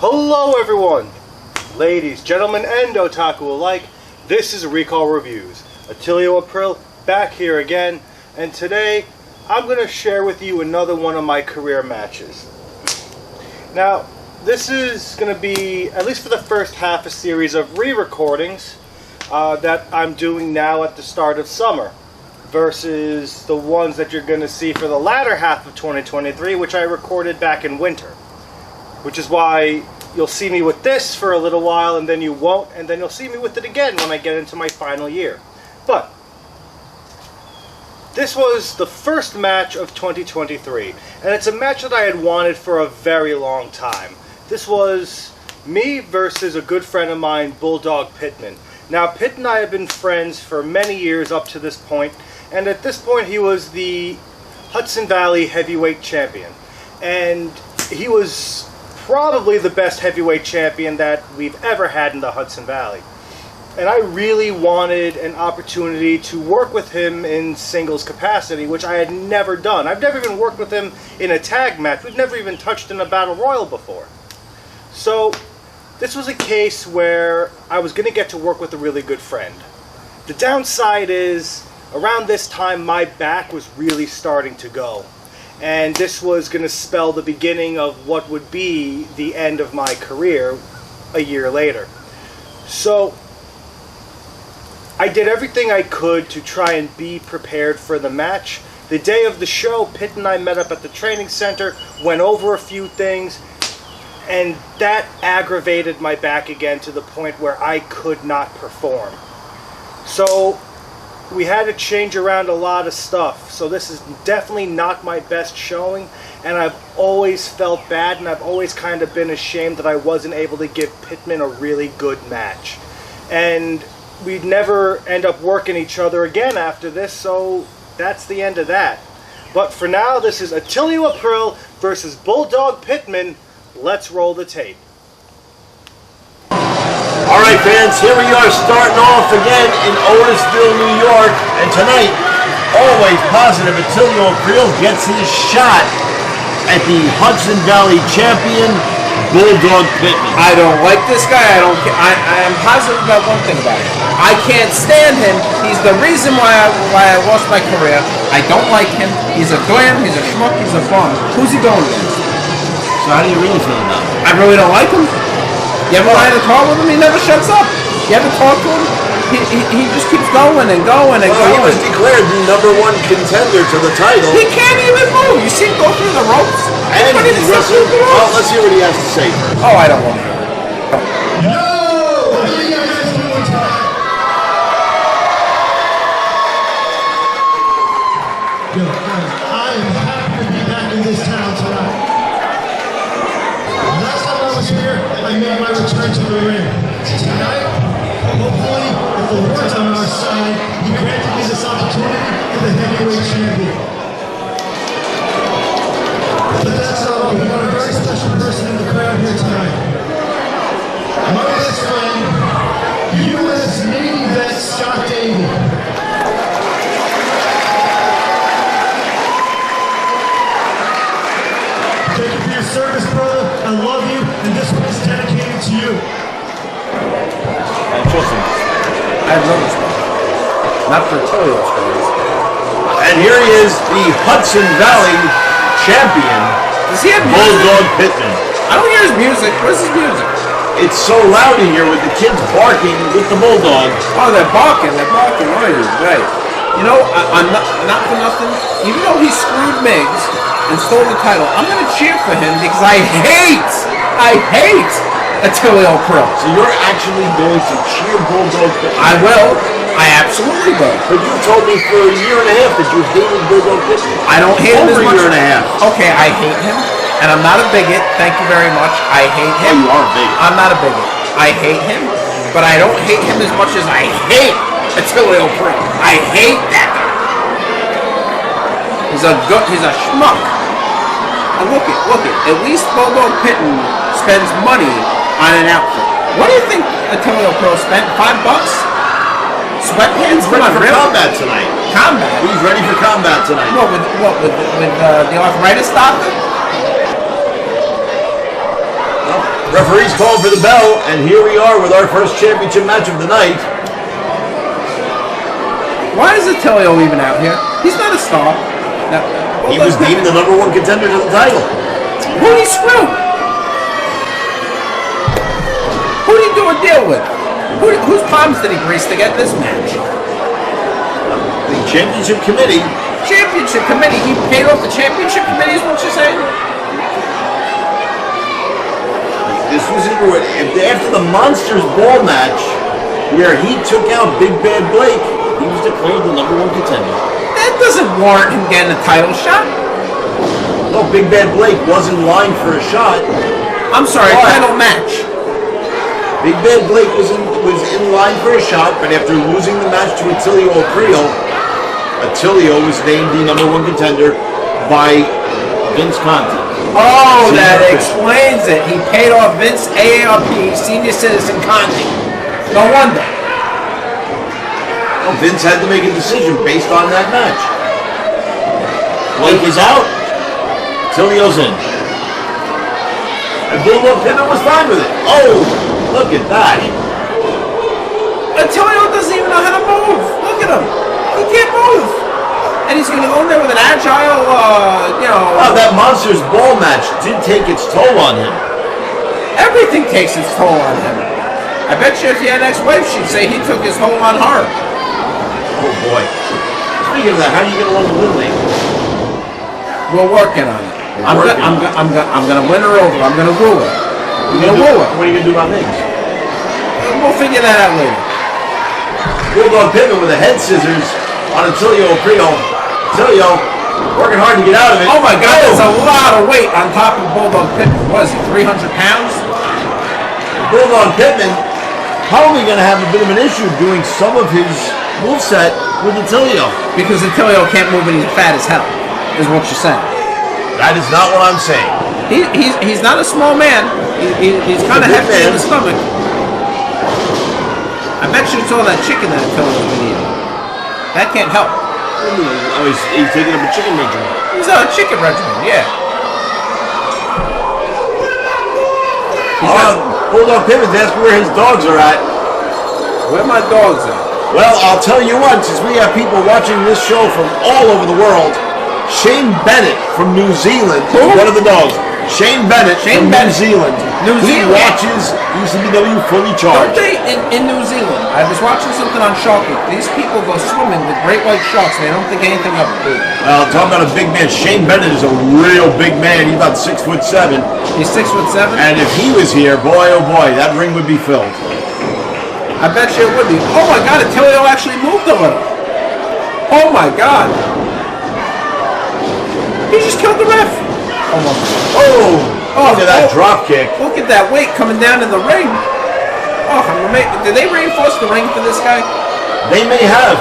Hello everyone! Ladies, gentlemen, and otaku alike, this is Recall Reviews. Atillio Aprile back here again, and today I'm going to share with you another one of my career matches. Now, this is going to be, at least for the first half, a series of re-recordings that I'm doing now at the start of summer, versus the ones that you're going to see for the latter half of 2023, which I recorded back in winter. Which is why you'll see me with this for a little while, and then you won't, and then you'll see me with it again when I get into my final year. But this was the first match of 2023, and it's a match that I had wanted for a very long time. This was me versus a good friend of mine, Bulldog Pittman. Now, Pitt and I have been friends for many years up to this point, and at this point he was the Hudson Valley heavyweight champion. And he was probably the best heavyweight champion that we've ever had in the Hudson Valley. And I really wanted an opportunity to work with him in singles capacity, which I had never done. I've never even worked with him in a tag match. We've never even touched in a battle royal before. So this was a case where I was going to get to work with a really good friend. The downside is, around this time my back was really starting to go. And this was going to spell the beginning of what would be the end of my career a year later. So I did everything I could to try and be prepared for the match. The day of the show, Pitt and I met up at the training center, went over a few things, and that aggravated my back again to the point where I could not perform. So we had to change around a lot of stuff, so this is definitely not my best showing, and I've always felt bad, and I've always kind of been ashamed that I wasn't able to give Pittman a really good match. And we'd never end up working each other again after this, so that's the end of that. But for now, this is Atillio Aprile versus Bulldog Pittman. Let's roll the tape. Alright fans, here we are starting off again in Otisville, New York, and tonight, always positive, Atillio Aprile gets his shot at the Hudson Valley champion, Bulldog Pittman. I don't like this guy. I am positive about one thing about him. I can't stand him. He's the reason why I lost my career. I don't like him. He's a glam, he's a schmuck, he's a bum. Who's he going against? So how do you really feel about him? I really don't like him. You ever ride in the car with him? He never shuts up. You ever talk to him? He just keeps going and going and going. He was declared the #1 contender to the title. He can't even move. You see him go through the ropes? And he's wrestling. Well, let's hear what he has to say first. Oh, I don't want to hear it. No! What are you guys doing tonight? Yo, I am happy to be back in this town tonight. Last time I was here, I made my return to the ring. Tonight, hopefully, if the Lord's on our side, He granted me this opportunity for the heavyweight champion. But that's all. We got a very special person in the crowd here tonight. My best friend, U.S. Navy vet Scott Davey. Thank you for your service, brother. I love you, and this one is dedicated to you. I have no respect. Not for Atillio's fans. And here he is, the Hudson Valley champion, Does he have music? Bulldog Pittman. I don't hear his music. Where's his music? It's so loud in here with the kids barking with the Bulldog. Oh, they're barking. They're barking. Right. You know, I'm not for nothing. Even though he screwed Miggs and stole the title, I'm going to cheer for him because I hate Atillio Aprile. So you're actually going to cheer Bulldog Pittman? I will. I absolutely will. But you told me for a year and a half that you hated Bulldog Pittman. I don't hate him as much. Over a year and a half. Okay, I hate him, and I'm not a bigot. Thank you very much. I hate him. Oh, you are a bigot. I'm not a bigot. I hate him, but I don't hate him as much as I hate Atillio Aprile. I hate that guy. He's a schmuck. And look it. At least Bulldog Pittman spends money on an outfit. What do you think Atillio Aprile spent? $5? Sweatpants? He's ready for combat tonight. Combat? He's ready for combat tonight. With the arthritis doctor? No. Referee's called for the bell, and here we are with our first championship match of the night. Why is Atillio even out here? He's not a star. Now, He was deemed the #1 contender to the title. who'd he screw? Who'd he do a deal with? Whose palms did he grease to get this match? The championship committee. Championship committee. He paid off the championship committee, is what you're saying? This was after the Monsters Ball match, where he took out Big Bad Blake. He was declared the #1 contender. That doesn't warrant him getting a title shot. No, Big Bad Blake was in line for a shot. I'm sorry, a title match. Big Bad Blake was in line for a shot, but after losing the match to Atillio Aprile, Atillio was named the #1 contender by Vince Conti. Oh, that explains it. He paid off Vince AARP, senior citizen Conti. No wonder. Well, Vince had to make a decision based on that match. Blake is out, Attilio's in. And Bulldog Pittman was fine with it. Oh, look at that. Atillio doesn't even know how to move. Look at him. He can't move. And he's going to go in there with an agile, Wow, that Monsters Ball match did take its toll on him. Everything takes its toll on him. I bet you if he had an ex-wife, she'd say he took his toll on her. Oh boy. Speaking of that, how are you going to win the Little League? We're working on it. I'm gonna win her over. I'm gonna woo her. I'm gonna woo her. What are you going to do about things? We'll figure that out later. Bulldog Pittman with the head scissors on Atillio Aprile. Atillio working hard to get out of it. Oh my God, that's a lot of weight on top of Bulldog Pittman. What is he, 300 pounds? Bulldog Pittman probably going to have a bit of an issue doing some of his moveset with Atillio. Because Atillio can't move and he's fat as hell, is what you're saying. That is not what I'm saying. He's not a small man. He's kind of hefty in the stomach. I bet you it's all that chicken that Atillio's been eating. That can't help. Oh, he's taking up a chicken regimen. He's on a chicken regimen, yeah. Bulldog Pittman's asking where his dogs are at. Where my dogs at? Well, I'll tell you what, since we have people watching this show from all over the world, Shane Bennett from New Zealand, one of the dogs. Shane Bennett from New Zealand. He watches UCBW Fully Charged. Don't they, in New Zealand, I was watching something on Shark Week. These people go swimming with great white sharks and they don't think anything of it. Well, talking about a big man, Shane Bennett is a real big man. He's about 6'7". He's 6'7"? And if he was here, boy oh boy, that ring would be filled. I bet you it would be. Oh my God, Atillio actually moved a little. Oh my God. He just killed the ref. Look at that drop kick. Look at that weight coming down in the ring. Oh, did they reinforce the ring for this guy? They may have.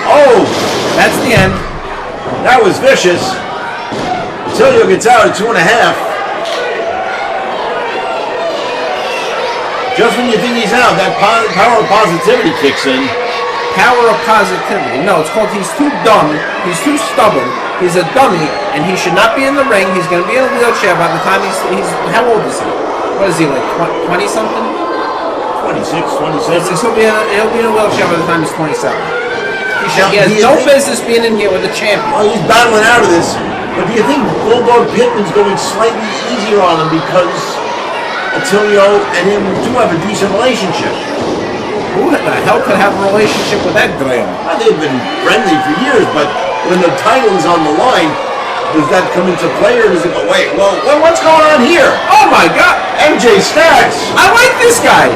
Oh, that's the end. That was vicious. Atillio gets out at 2.5. Just when you think he's out, that power of positivity kicks in. Power of positivity. No, it's called he's too dumb. He's too stubborn. He's a dummy, and he should not be in the ring. He's going to be in a wheelchair by the time he's how old is he? What is he, like 20 something? 26, 27. He'll be in a wheelchair by the time he's 27. He has no business being in here with a champion. Well, he's battling out of this. But do you think Bulldog Pittman's going slightly easier on him because Atillio and him do have a decent relationship? Who the hell could have a relationship with that Graham? Well, they've been friendly for years, but when the title is on the line, does that come into play, or does it go, wait, well, what's going on here? Oh my God! MJ Stacks! I like this guy!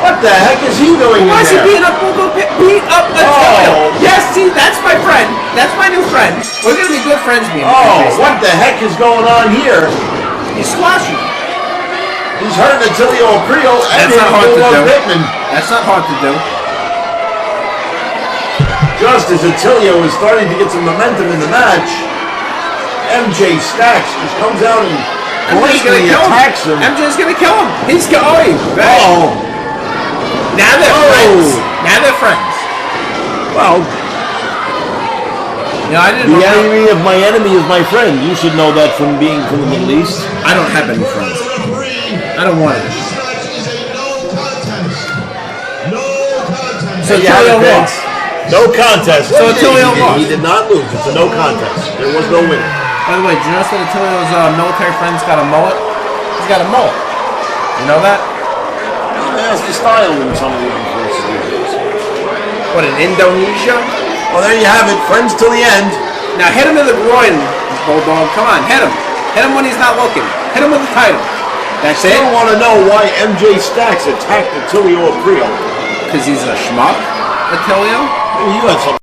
What the heck is he doing in there? Why is he beating up Bulldog Pittman? Beat up Atillio! Yes, see, that's my friend. That's my new friend. We're going to be good friends, me and MJ Stacks. What the heck is going on here? He's squashing. He's hurting Atillio Aprile and Bulldog Pittman. That's not hard to do. Just as Atillio is starting to get some momentum in the match, MJ Stacks just comes out and blatantly attacks him. MJ's gonna kill him. He's going. Now they're friends. Now they're friends. Well, You know, I didn't The know. enemy of my enemy is my friend. You should know that from being from the Middle East. I don't have any friends. I don't want it. So Atillio lost. No contest. So Atillio lost. He did not lose. It's a no contest. There was no winner. By the way, do you notice that Atillio's military friend's got a mullet? He's got a mullet. You know that? That's the style in some of the other places these days. What, in Indonesia? Well, there you have it. Friends till the end. Now hit him in the groin, Bulldog. Come on, hit him. Hit him when he's not looking. Hit him with the title. That's it? I want to know why MJ Stacks attacked Atillio Aprile. Because he's a schmuck, Atillio? You had something